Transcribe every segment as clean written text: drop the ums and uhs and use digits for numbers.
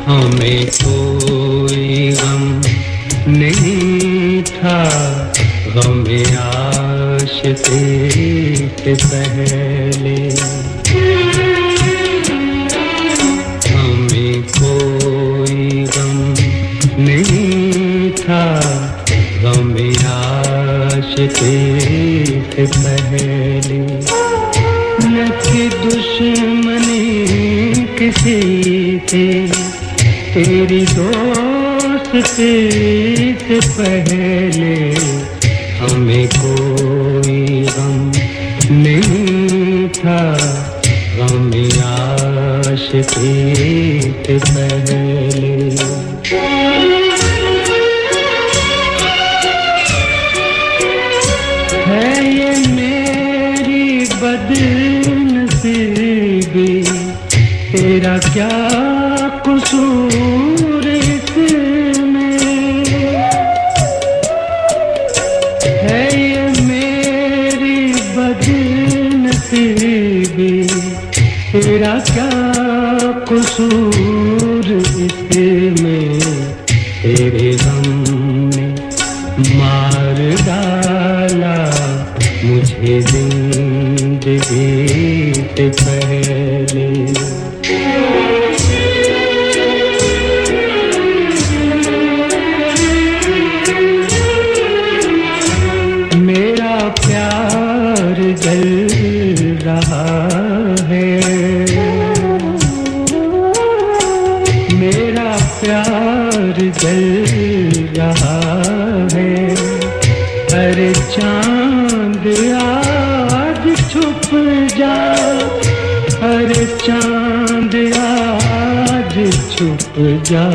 हमें कोई गम नहीं था, गम-ए आशिक़ी से पहले। हमें कोई गम नहीं था, गम-ए आशिक़ी से पहले। न थी दुश्मनी किसी से, तेरी दोस्ती से पहले। हमें कोई गम नहीं था, गम-ए आशिक़ी से पहले। है ये मेरी बदनसीबी, तेरा क्या कसूर इसमें। है ये मेरी बदनसीबी, तेरा क्या कसूर इसमें। तेरे गम ने मार डाला मुझे जिंदगी से पहले। मेरा प्यार जल रहा है, मेरा प्यार जल रहा है। अरे चांद आज छुप जा, अरे चांद आज छुप जा।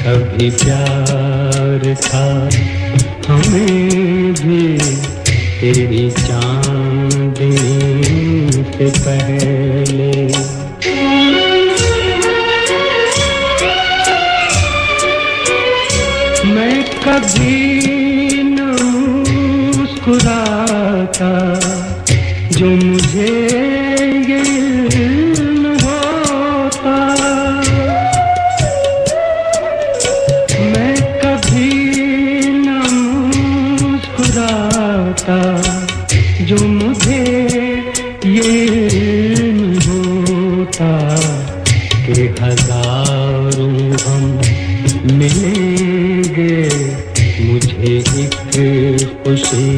कभी प्यार था हमें भी तेरी चांदनी से पहले। मैं कभी न मुस्कुराता जो मुझे ये इल्म होता। मैं कभी न मुस्कुराता जो मुझे ये इल्म होता कि हजारों हम मिलेंगे मुझे एक खुशी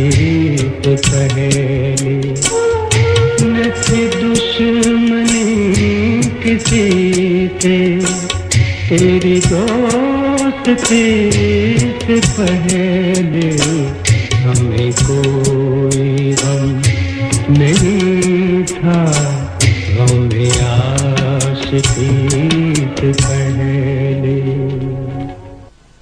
से पहले। न थी दुश्मनी किसी से, तेरी दोस्ती से पहले। हमें को